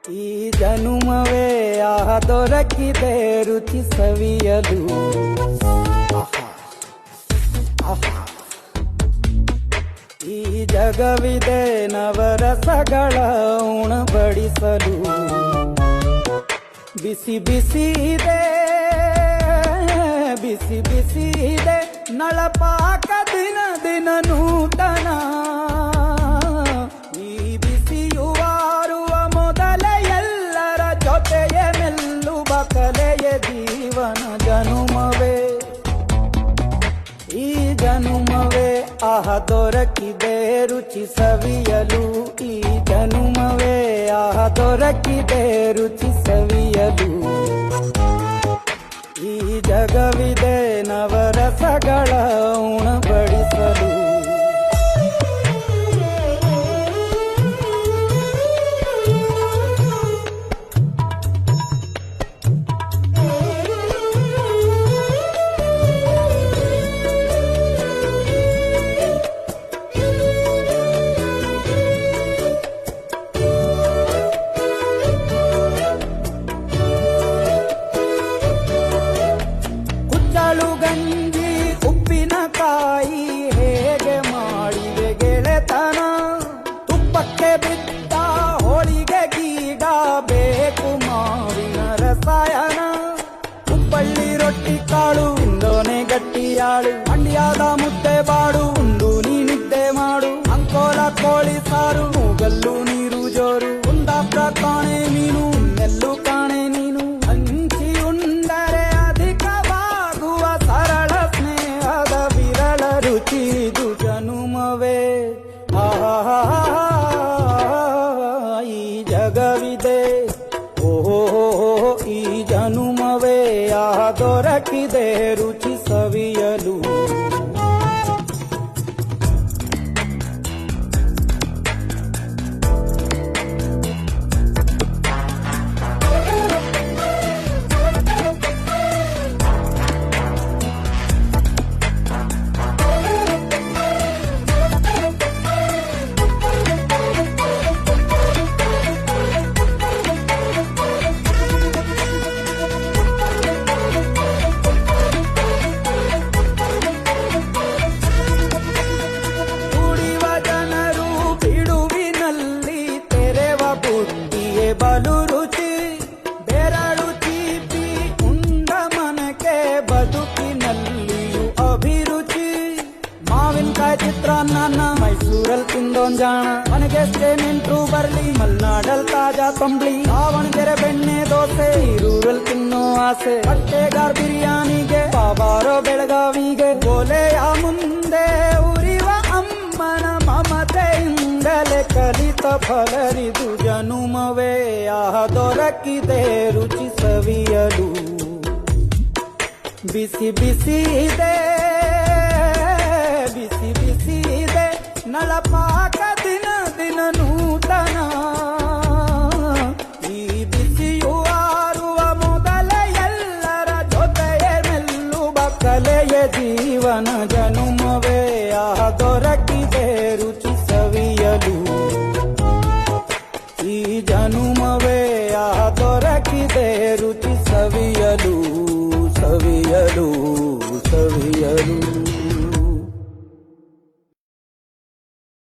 ಈ ಜನುಮವೇ ದೊರಕಿದೆ ರುಚಿ ಸವಿಯಲು. ಈ ಜಗವಿದೆ ನವರಸಗಳ ಉಣಬಡಿಸಲು. ಬಿಸಿ ಬಿಸಿ ಇದೆ, ಬಿಸಿ ಬಿಸಿ ಇದೆ ನಳಪಾಕ ದಿನ ದಿನ ನೂತನ. ಈ ಬಿಸಿಯುವಾರುವ ಮೊದಲೇ ಎಲ್ಲರ ಜೊತೆಯೇ ಮೆಲ್ಲುವ ಕಲೆಯ ಜೀವನ ಜನುಮವೇ. ಈ ಜನುಮವೇ ದೊರಕಿದೆ ರುಚಿ ಸವಿಯಲು. ಈ ಜನುಮವೇ ದೊರಕಿದೆ ರುಚಿ ಸವಿಯಲು. ಈ ಜಗವಿದೆ ನವರಸಗಳ ಉಣಬಡಿಸಲು. ಗಂಜಿ ಉಪ್ಪಿನಕಾಯಿ ಹೇಗೆ ಮಾಡಿದೆ ಗೆಳೆತನ. ತುಪ್ಪಕ್ಕೆ ಬಿದ್ದ ಹೋಳಿಗೆ ಗೀಡ ಬೇಕು ಮಾವಿನ ರಸಾಯನ. ಹುಬ್ಬಳ್ಳಿ ರೊಟ್ಟಿ ಕಾಳು ಇಂದೋನೆ ಗಟ್ಟಿಯಾಳು. ಮಂಡ್ಯದ ಮುದ್ದೆ ಬಾಡು ಉಂಡು ನೀ ನಿದ್ದೆ ಮಾಡು. ಅಂಕೋಲ ಕೋಳಿ ಸಾರು ಮೂಗಲ್ಲು ನೀರು ಜೋರು. ಕುಂದಾಪುರ ಕಾಣೆ ಮೀನು ಇನ್ನೆಲ್ಲೂ ಕಾಣೆ ನೀನು. ಹಂಚಿ ಉಂಡರೆ ಅಧಿಕವಾಗುವ ಸರಳ ಸ್ನೇಹದ ವಿರಳ ರುಚಿ ಇದು ಜನುಮವೇ. ಈ ಜಗವಿದೆ ಓಹೋ ಈ ಜನುಮವೇ ದೊರಕಿದೆ ರುಚಿ ಸವಿಯಲು. ಬಲು ರುಚಿ ಬೆರಳು ಚೀಪಿ ಉಂಡ ಮನಕ್ಕೆ ಬದುಕಿನಲ್ಲಿಯೂ ಅಭಿರುಚಿ. ಮಾವಿನಕಾಯಿ ಚಿತ್ರಾನ್ನ ಮೈಸೂರಲ್ಲಿ ತಿಂದೊಂದ್ ಜಾಣ. ಮನೆಗೆಷ್ಟೇ ನೆಂಟ್ರು ಬರ್ಲಿ ಮಲ್ನಾಡಲ್ ತಾಜಾ ಕಂಬ್ಳಿ. ದಾವಣಗೆರೆ ಬೆಣ್ಣೆ ದೋಸೆ ಈರೂರಲ್ಲಿ ತಿನ್ನೋ ಆಸೆ. ಹೊಟ್ಟೆಗಾರ್ ಬಿರಿಯಾನಿಗೆ ಬಾಬಾರೋ ಬೆಳಗಾವಿಗೆ. ಗೋಲೆಯ ಮುಂದೆ ಉರಿವ ಅಮ್ಮನ ಮಮತೆಯಿಂದಲೇ ಕಲಿತ ಫಲರಿದು ಜನುಮವೇ ದೊರಕಿದೆ ರುಚಿ ಸವಿಯಲು. ಬಿಸಿ ಬಿಸಿ ಇದೆ, ಬಿಸಿ ಬಿಸಿ ಇದೆ ನಳಪಾಕ ದಿನ ದಿನ